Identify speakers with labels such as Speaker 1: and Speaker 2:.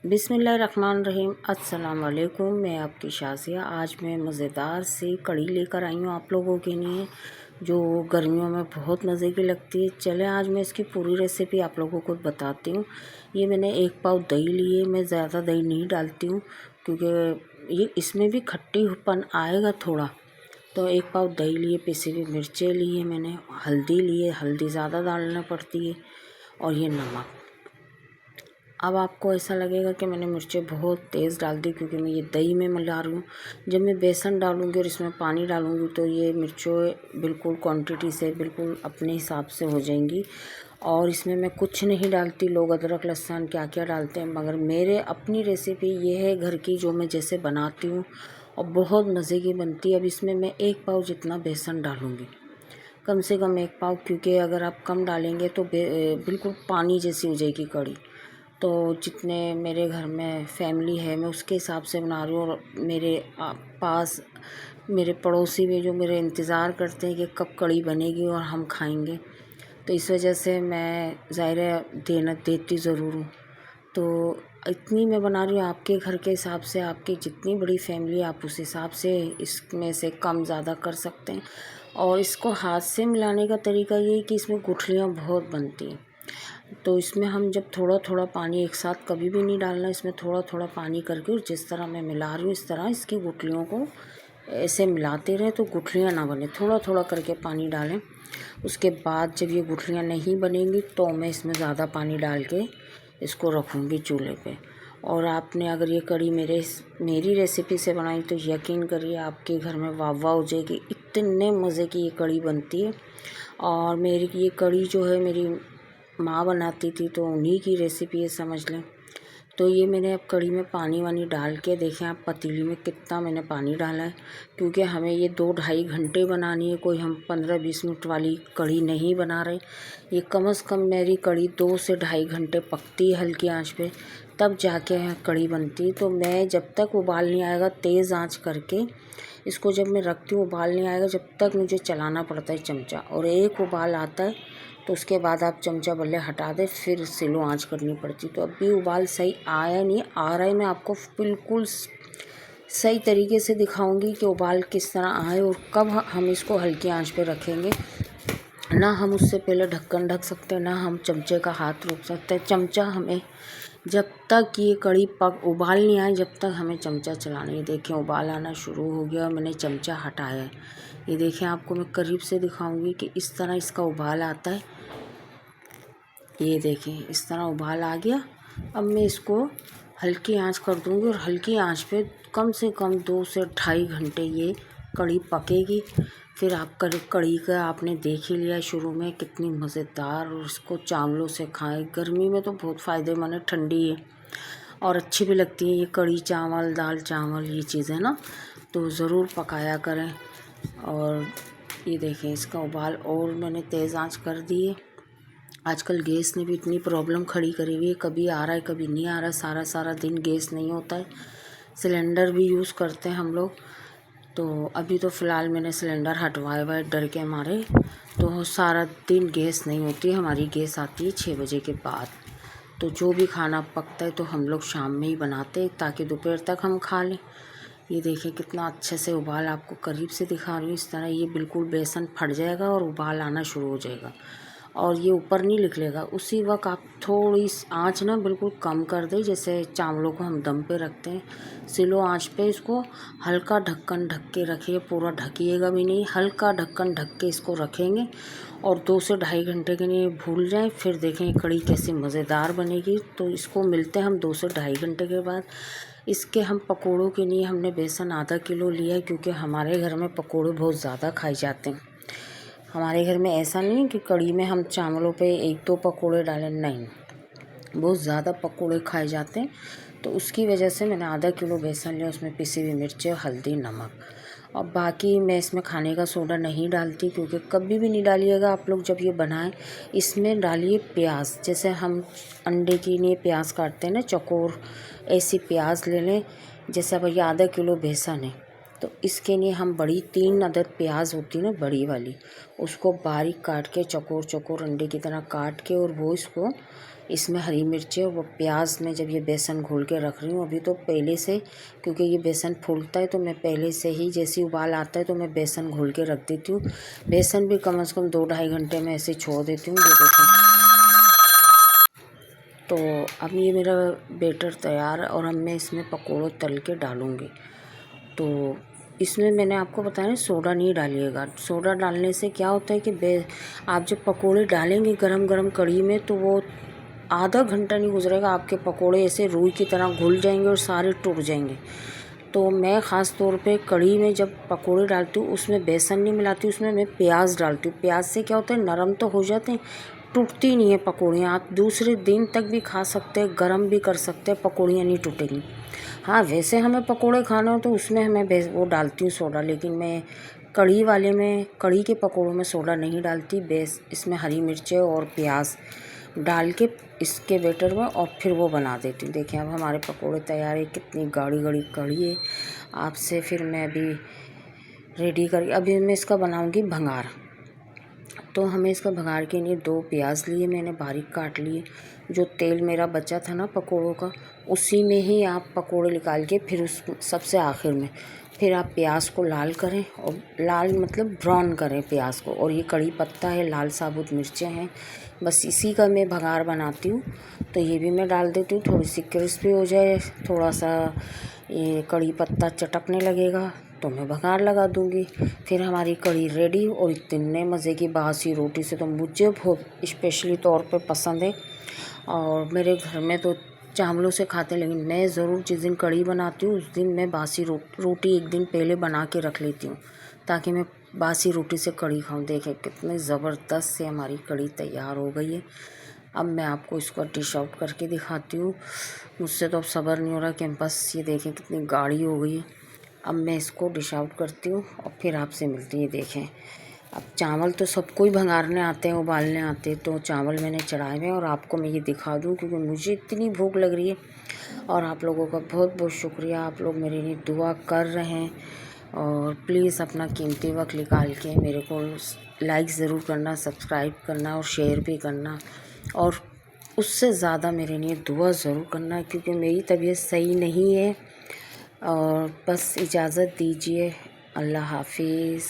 Speaker 1: बिस्मिल्लाहिर्रहमानिर्रहीम। अस्सलाम वालेकुम। मैं आपकी शाज़िया। आज मैं मज़ेदार सी कड़ी लेकर आई हूँ आप लोगों के लिए, जो गर्मियों में बहुत मज़े की लगती है। चलें आज मैं इसकी पूरी रेसिपी आप लोगों को बताती हूँ। ये मैंने 1 पाव दही लिए। मैं ज़्यादा दही नहीं डालती हूँ क्योंकि ये इसमें भी खट्टीपन आएगा थोड़ा। तो 1 पाव दही लिए, पिसी हुई मिर्चें लिए मैंने, हल्दी लिए, हल्दी ज़्यादा डालना पड़ती है, और ये नमक। अब आपको ऐसा लगेगा कि मैंने मिर्चें बहुत तेज़ डाल दी क्योंकि मैं ये दही में मिला रही हूँ। जब मैं बेसन डालूँगी और इसमें पानी डालूँगी तो ये मिर्चें बिल्कुल क्वांटिटी से बिल्कुल अपने हिसाब से हो जाएंगी। और इसमें मैं कुछ नहीं डालती। लोग अदरक लहसुन क्या क्या डालते हैं, मगर मेरे अपनी रेसिपी ये है घर की, जो मैं जैसे बनाती हूँ और बहुत मज़े की बनती है। अब इसमें मैं 1 पाव जितना बेसन डालूँगी, कम से कम 1 पाव, क्योंकि अगर आप कम डालेंगे तो बिल्कुल पानी जैसी हो जाएगी कड़ी। तो जितने मेरे घर में फैमिली है मैं उसके हिसाब से बना रही हूँ। और मेरे पास मेरे पड़ोसी भी जो मेरे इंतज़ार करते हैं कि कब कड़ी बनेगी और हम खाएंगे, तो इस वजह से मैं ज़ाहिर है देती ज़रूर हूँ। तो इतनी मैं बना रही हूँ। आपके घर के हिसाब से, आपकी जितनी बड़ी फैमिली आप उस हिसाब से इसमें से कम ज़्यादा कर सकते हैं। और इसको हाथ से मिलाने का तरीका ये है कि इसमें गुठलियाँ बहुत बनती हैं। तो इसमें हम जब थोड़ा थोड़ा पानी, एक साथ कभी भी नहीं डालना, इसमें थोड़ा थोड़ा पानी करके, और जिस तरह मैं मिला रही हूँ इस तरह इसकी गुठलियों को ऐसे मिलाते रहें तो गुठलियाँ ना बने। थोड़ा थोड़ा करके पानी डालें। उसके बाद जब ये गुठलियाँ नहीं बनेंगी तो मैं इसमें ज़्यादा पानी डाल के इसको रखूँगी चूल्हे पे। और आपने अगर ये कड़ी मेरी रेसिपी से बनाई तो यकीन करिए आपके घर में वाह वाह हो जाएगी। इतने मज़े की ये कड़ी बनती है। और मेरी ये कड़ी जो है मेरी माँ बनाती थी, तो उन्हीं की रेसिपी है समझ लें। तो ये मैंने अब कड़ी में पानी वानी डाल के, देखें आप पतीली में कितना मैंने पानी डाला है, क्योंकि हमें ये 2-2.5 घंटे बनानी है। कोई हम 15-20 मिनट वाली कड़ी नहीं बना रहे। ये कम से कम मेरी कड़ी 2 से 2.5 घंटे पकती है हल्की आंच पे, तब जाके कड़ी बनती। तो मैं जब तक उबाल नहीं आएगा तेज़ आंच करके इसको जब मैं रखती हूँ, उबाल नहीं आएगा जब तक मुझे चलाना पड़ता है चमचा। और एक उबाल आता है तो उसके बाद आप चमचा बल्ले हटा दें, फिर स्लो आंच करनी पड़ती। तो अभी उबाल सही आया नहीं, आ रहा है। मैं आपको बिल्कुल सही तरीके से दिखाऊंगी कि उबाल किस तरह आए और कब हम इसको हल्की आंच पे रखेंगे। ना हम उससे पहले ढक्कन ढक सकते हैं, ना हम चमचे का हाथ रोक सकते हैं। चमचा हमें जब तक ये कड़ी उबाल नहीं आए जब तक हमें चमचा चलाना है। देखें उबाल आना शुरू हो गया और मैंने चमचा हटाया है। ये देखें, आपको मैं करीब से दिखाऊंगी कि इस तरह इसका उबाल आता है। ये देखें इस तरह उबाल आ गया। अब मैं इसको हल्की आंच कर दूंगी, और हल्की आंच पे कम से कम 2 से 2.5 घंटे ये कड़ी पकेगी। फिर आप कड़ी का आपने देख ही लिया शुरू में कितनी मज़ेदार, और इसको चावलों से खाएं। गर्मी में तो बहुत फ़ायदेमंद है, ठंडी है और अच्छी भी लगती है ये कड़ी चावल, दाल चावल, ये चीज़ें ना, तो ज़रूर पकाया करें। और ये देखें इसका उबाल और मैंने तेज़ आंच कर दी है। आजकल गैस ने भी इतनी प्रॉब्लम खड़ी करी हुई है, कभी आ रहा है कभी नहीं आ रहा है। सारा सारा दिन गैस नहीं होता है। सिलेंडर भी यूज़ करते हैं हम लोग। तो अभी तो फ़िलहाल मैंने सिलेंडर हटवाया हुआ है डर के मारे। तो सारा दिन गैस नहीं होती है हमारी, गैस आती है 6 बजे के बाद। तो जो भी खाना पकता है तो हम लोग शाम में ही बनाते हैं ताकि दोपहर तक हम खा लें। ये देखिए कितना अच्छे से उबाल, आपको करीब से दिखा रही हूँ। इस तरह ये बिल्कुल बेसन फट जाएगा और उबाल आना शुरू हो जाएगा, और ये ऊपर नहीं निकलेगा। उसी वक्त आप थोड़ी आंच ना बिल्कुल कम कर दें, जैसे चावलों को हम दम पे रखते हैं। स्लो आंच पे इसको हल्का ढक्कन ढक के रखिए, पूरा ढकिएगा भी नहीं, हल्का ढक्कन ढक के इसको रखेंगे। और 2 से 2.5 घंटे के लिए भूल जाएं, फिर देखें कड़ी कैसी मज़ेदार बनेगी। तो इसको मिलते हैं हम 2 से 2.5 घंटे के बाद। इसके हम पकोड़ों के लिए हमने बेसन आधा किलो लिया है, क्योंकि हमारे घर में पकोड़े बहुत ज़्यादा खाए जाते हैं। हमारे घर में ऐसा नहीं है कि कड़ी में हम चावलों पे 1-2 पकोड़े डालें, नहीं, बहुत ज़्यादा पकोड़े खाए जाते हैं। तो उसकी वजह से मैंने आधा किलो बेसन लिया, उसमें पिसी हुई मिर्चें, हल्दी, नमक। और बाकी मैं इसमें खाने का सोडा नहीं डालती, क्योंकि कभी भी नहीं डालिएगा आप लोग जब ये बनाएं। इसमें डालिए प्याज, जैसे हम अंडे के लिए प्याज काटते हैं ना चौकोर, ऐसी प्याज ले लें। जैसे अब ये आधा किलो बेसन है तो इसके लिए हम बड़ी 3 अदद प्याज होती है ना बड़ी वाली, उसको बारीक काट के चौकोर चौकोर अंडे की तरह काट के, और वो इसको इसमें हरी मिर्चें और वो प्याज में जब ये बेसन घोल के रख रही हूँ अभी, तो पहले से क्योंकि ये बेसन फूलता है तो मैं पहले से ही जैसे उबाल आता है तो मैं बेसन घोल के रख देती हूँ। बेसन भी कम से कम 2-2.5 घंटे में ऐसे छोड़ देती हूँ। ये देखो, तो अब ये मेरा बैटर तैयार है और अब मैं इसमें पकौड़े तल के डालूँगी। तो इसमें मैंने आपको बताया सोडा नहीं डालिएगा। सोडा डालने से क्या होता है कि आप जब पकोड़े डालेंगे गरम गरम कढ़ी में तो वो आधा घंटा नहीं गुजरेगा, आपके पकोड़े ऐसे रुई की तरह घुल जाएंगे और सारे टूट जाएंगे। तो मैं ख़ास तौर पे कढ़ी में जब पकोड़े डालती हूँ उसमें बेसन नहीं मिलाती, उसमें मैं प्याज डालती हूँ। प्याज से क्या होता है, नरम तो हो जाते हैं, टूटती नहीं है पकौड़ियाँ। आप दूसरे दिन तक भी खा सकते हैं, गरम भी कर सकते हैं, पकौड़ियाँ नहीं टूटेंगी। हाँ, वैसे हमें पकोड़े खाना हो तो उसमें हमें वो डालती हूँ सोडा, लेकिन मैं कढ़ी वाले में, कढ़ी के पकौड़ों में सोडा नहीं डालती। इसमें हरी मिर्चें और प्याज डाल के इसके बैटर में और फिर वो बना देती हूँ। देखिए अब हमारे पकोड़े तैयार है। कितनी गाढ़ी गाढ़ी कढ़ी है। आपसे फिर मैं अभी रेडी कर, अभी मैं इसका बनाऊँगी भंगार। तो हमें इसका भंगार के लिए 2 प्याज लिए मैंने, बारीक काट लिए। जो तेल मेरा बचा था ना पकोड़ों का, उसी में ही आप पकोड़े निकाल के फिर उस सबसे आखिर में फिर आप प्याज को लाल करें, और लाल मतलब ब्राउन करें प्याज को। और ये कड़ी पत्ता है, लाल साबुत मिर्चें हैं, बस इसी का मैं भंगार बनाती हूँ। तो ये भी मैं डाल देती हूँ, थोड़ी सी क्रिस्पी हो जाए, थोड़ा सा ये कड़ी पत्ता चटकने लगेगा तो मैं भंगार लगा दूँगी। फिर हमारी कढ़ी रेडी। और इतने मज़े की बासी रोटी से तो मुझे बहुत स्पेशली तौर पे पसंद है। और मेरे घर में तो चावलों से खाते हैं, लेकिन मैं ज़रूर जिस दिन कढ़ी बनाती हूँ उस दिन मैं बासी रोटी एक दिन पहले बना के रख लेती हूँ, ताकि मैं बासी रोटी से कढ़ी खाऊं। देखें कितने ज़बरदस्त से हमारी कढ़ी तैयार हो गई है। अब मैं आपको इसको डिश आउट करके दिखाती हूँ। मुझसे तो अब सब्र नहीं हो रहा कि बस ये देखें कितनी गाढ़ी हो गई है। अब मैं इसको डिश आउट करती हूँ और फिर आपसे मिलती है। देखें अब चावल तो सबको ही भंगारने आते हैं, उबालने आते हैं, तो चावल मैंने चढ़ाए हुए हैं और आपको मैं ये दिखा दूँ क्योंकि मुझे इतनी भूख लग रही है। और आप लोगों का बहुत बहुत शुक्रिया, आप लोग मेरे लिए दुआ कर रहे हैं। और प्लीज़ अपना कीमती वक्त निकाल के मेरे को लाइक ज़रूर करना, सब्सक्राइब करना और शेयर भी करना। और उससे ज़्यादा मेरे लिए दुआ ज़रूर करना, क्योंकि मेरी तबीयत सही नहीं है। और बस इजाज़त दीजिए। अल्लाह हाफिज़।